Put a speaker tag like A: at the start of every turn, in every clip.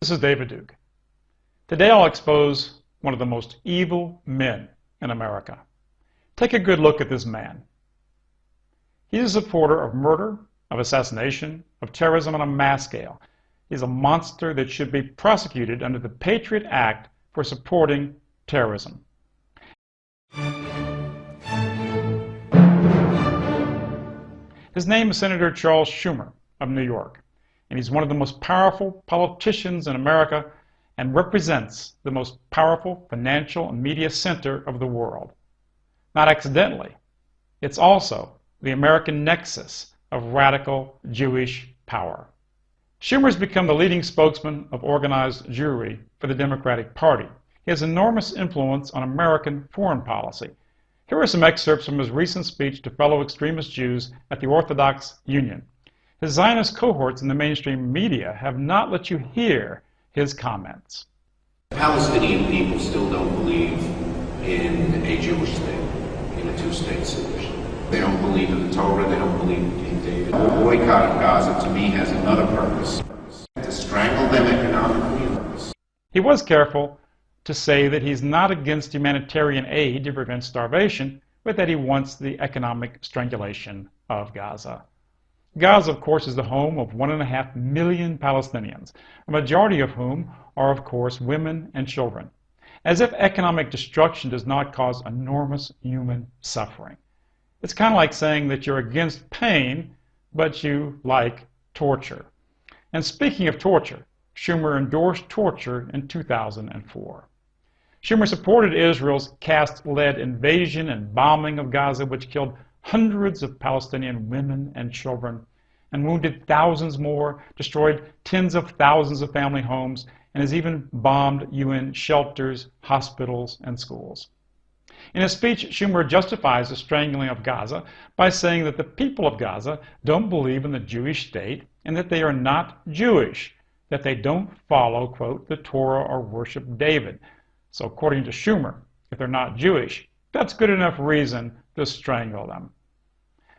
A: This is David Duke. Today I'll expose one of the most evil men in America. Take a good look at this man. He's a supporter of murder, of assassination, of terrorism on a mass scale. He's a monster that should be prosecuted under the Patriot Act for supporting terrorism. His name is Senator Charles Schumer of New York, and he's one of the most powerful politicians in America and represents the most powerful financial and media center of the world. Not accidentally, it's also the American nexus of radical Jewish power. Schumer's become the leading spokesman of organized Jewry for the Democratic Party. He has enormous influence on American foreign policy. Here are some excerpts from his recent speech to fellow extremist Jews at the Orthodox Union. His Zionist cohorts in the mainstream media have not let you hear his comments.
B: The Palestinian people still don't believe in a Jewish state, in a two-state solution. They don't believe in the Torah, they don't believe in King David. The boycott of Gaza, to me, has another purpose: to strangle them economically.
A: He was careful to say that he's not against humanitarian aid to prevent starvation, but that he wants the economic strangulation of Gaza. Gaza, of course, is the home of 1.5 million Palestinians, a majority of whom are, of course, women and children. As if economic destruction does not cause enormous human suffering. It's kind of like saying that you're against pain, but you like torture. And speaking of torture, Schumer endorsed torture in 2004. Schumer supported Israel's caste-led invasion and bombing of Gaza, which killed hundreds of Palestinian women and children, and wounded thousands more, destroyed tens of thousands of family homes, and has even bombed UN shelters, hospitals, and schools. In his speech, Schumer justifies the strangling of Gaza by saying that the people of Gaza don't believe in the Jewish state and that they are not Jewish, that they don't follow, quote, the Torah or worship David. So according to Schumer, if they're not Jewish, that's good enough reason to strangle them.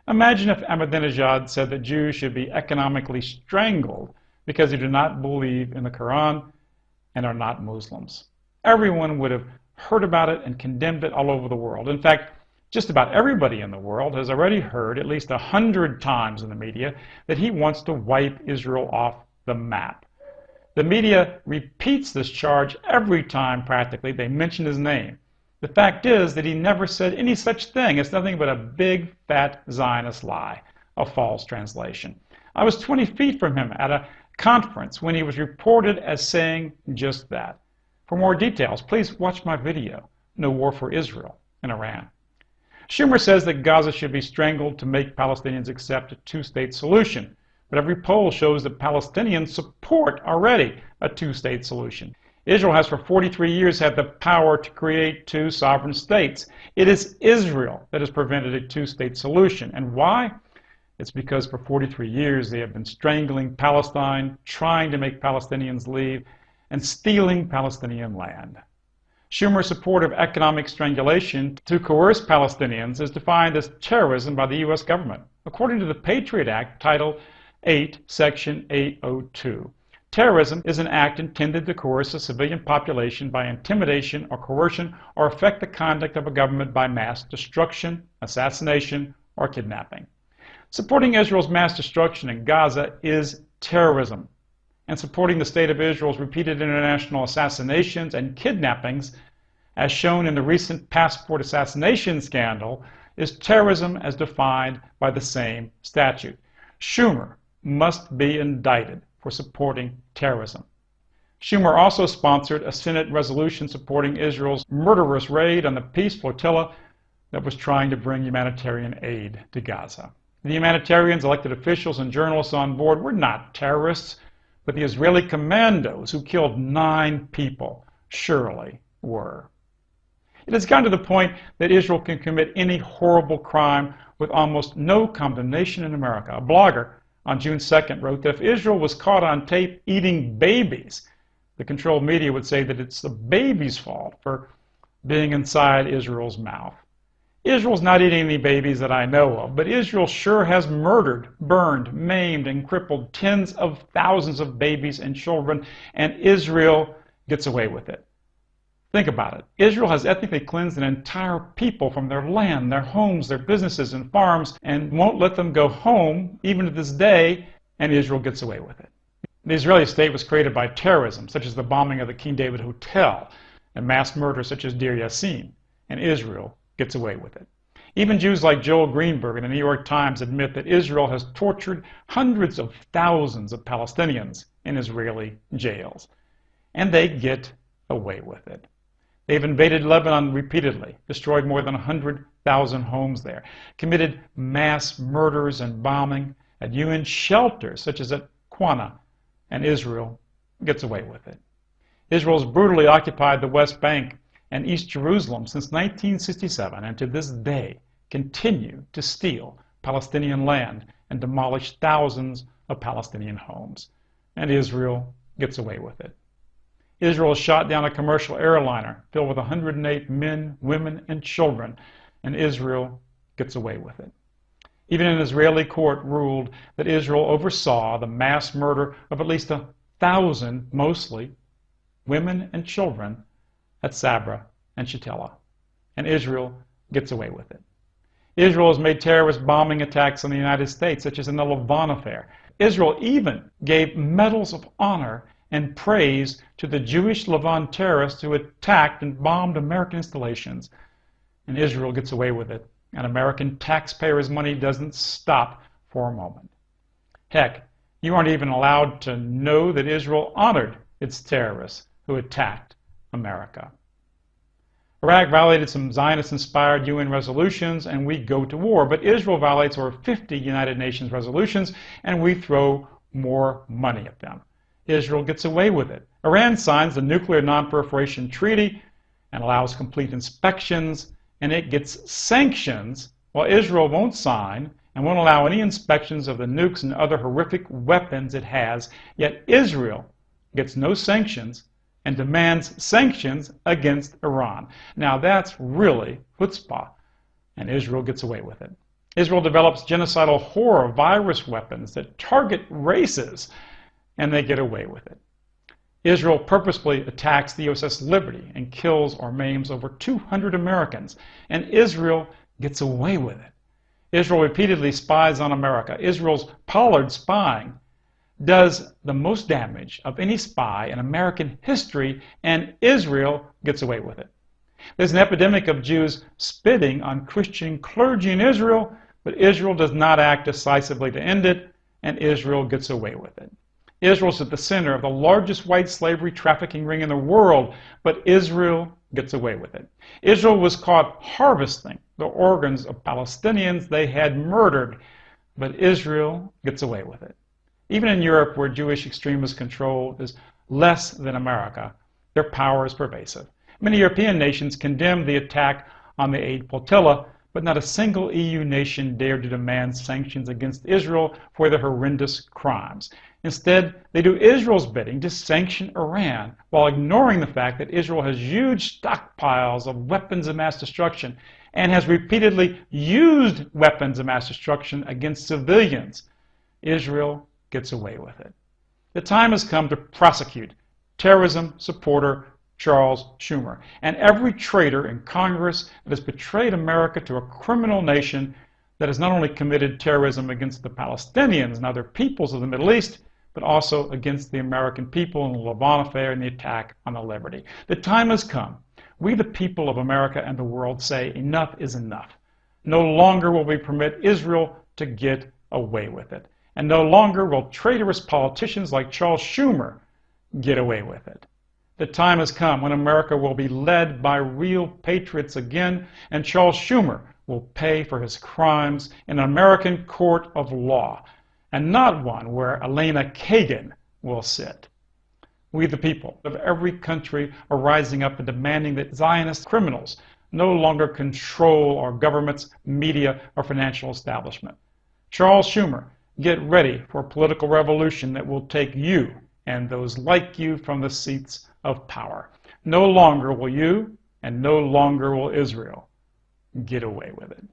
A: Imagine if Ahmadinejad said that Jews should be economically strangled because they do not believe in the Quran and are not Muslims. Everyone would have heard about it and condemned it all over the world. In fact, just about everybody in the world has already heard at least 100 times in the media that he wants to wipe Israel off the map. The media repeats this charge every time practically they mention his name. The fact is that he never said any such thing. It's nothing but a big, fat Zionist lie, a false translation. I was 20 feet from him at a conference when he was reported as saying just that. For more details, please watch my video, No War for Israel in Iran. Schumer says that Gaza should be strangled to make Palestinians accept a two-state solution. But every poll shows that Palestinians support already a two-state solution. Israel has for 43 years had the power to create two sovereign states. It is Israel that has prevented a two-state solution. And why? It's because for 43 years they have been strangling Palestine, trying to make Palestinians leave, and stealing Palestinian land. Schumer's support of economic strangulation to coerce Palestinians is defined as terrorism by the U.S. government. According to the Patriot Act, Title 8, Section 802. Terrorism is an act intended to coerce a civilian population by intimidation or coercion or affect the conduct of a government by mass destruction, assassination, or kidnapping. Supporting Israel's mass destruction in Gaza is terrorism, and supporting the State of Israel's repeated international assassinations and kidnappings, as shown in the recent passport assassination scandal, is terrorism as defined by the same statute. Schumer must be indicted for supporting terrorism. Schumer also sponsored a Senate resolution supporting Israel's murderous raid on the peace flotilla that was trying to bring humanitarian aid to Gaza. The humanitarians, elected officials, and journalists on board were not terrorists, but the Israeli commandos who killed 9 people surely were. It has gotten to the point that Israel can commit any horrible crime with almost no condemnation in America. A blogger on June 2nd wrote that if Israel was caught on tape eating babies, the controlled media would say that it's the baby's fault for being inside Israel's mouth. Israel's not eating any babies that I know of, but Israel sure has murdered, burned, maimed, and crippled tens of thousands of babies and children, and Israel gets away with it. Think about it. Israel has ethnically cleansed an entire people from their land, their homes, their businesses, and farms, and won't let them go home, even to this day, and Israel gets away with it. The Israeli state was created by terrorism, such as the bombing of the King David Hotel, and mass murder such as Deir Yassin, and Israel gets away with it. Even Jews like Joel Greenberg in the New York Times admit that Israel has tortured hundreds of thousands of Palestinians in Israeli jails, and they get away with it. They've invaded Lebanon repeatedly, destroyed more than 100,000 homes there, committed mass murders and bombing at UN shelters such as at Qana, and Israel gets away with it. Israel's brutally occupied the West Bank and East Jerusalem since 1967, and to this day continue to steal Palestinian land and demolish thousands of Palestinian homes, and Israel gets away with it. Israel shot down a commercial airliner filled with 108 men, women, and children, and Israel gets away with it. Even an Israeli court ruled that Israel oversaw the mass murder of at least 1,000, mostly women and children, at Sabra and Shatila, and Israel gets away with it. Israel has made terrorist bombing attacks on the United States, such as in the Lavon affair. Israel even gave medals of honor and praise to the Jewish Lavon terrorists who attacked and bombed American installations. And Israel gets away with it, and American taxpayers' money doesn't stop for a moment. Heck, you aren't even allowed to know that Israel honored its terrorists who attacked America. Iraq violated some Zionist-inspired UN resolutions, and we go to war. But Israel violates over 50 United Nations resolutions, and we throw more money at them. Israel gets away with it. Iran signs the Nuclear Non-Proliferation Treaty and allows complete inspections, and it gets sanctions, while Israel won't sign and won't allow any inspections of the nukes and other horrific weapons it has. Yet Israel gets no sanctions and demands sanctions against Iran. Now that's really chutzpah, and Israel gets away with it. Israel develops genocidal horror virus weapons that target races, and they get away with it. Israel purposefully attacks the USS Liberty and kills or maims over 200 Americans, and Israel gets away with it. Israel repeatedly spies on America. Israel's Pollard spying does the most damage of any spy in American history, and Israel gets away with it. There's an epidemic of Jews spitting on Christian clergy in Israel, but Israel does not act decisively to end it, and Israel gets away with it. Israel's at the center of the largest white slavery trafficking ring in the world, but Israel gets away with it. Israel was caught harvesting the organs of Palestinians they had murdered, but Israel gets away with it. Even in Europe, where Jewish extremist control is less than America, their power is pervasive. Many European nations condemned the attack on the aid flotilla, but not a single EU nation dared to demand sanctions against Israel for their horrendous crimes. Instead, they do Israel's bidding to sanction Iran, while ignoring the fact that Israel has huge stockpiles of weapons of mass destruction and has repeatedly used weapons of mass destruction against civilians. Israel gets away with it. The time has come to prosecute terrorism supporter Charles Schumer and every traitor in Congress that has betrayed America to a criminal nation that has not only committed terrorism against the Palestinians and other peoples of the Middle East, but also against the American people in the Lavon affair and the attack on the Liberty. The time has come. We, the people of America and the world, say enough is enough. No longer will we permit Israel to get away with it. And no longer will traitorous politicians like Charles Schumer get away with it. The time has come when America will be led by real patriots again, and Charles Schumer will pay for his crimes in an American court of law, and not one where Elena Kagan will sit. We, the people of every country, are rising up and demanding that Zionist criminals no longer control our governments, media, or financial establishment. Charles Schumer, get ready for a political revolution that will take you and those like you from the seats of power. No longer will you, and no longer will Israel get away with it.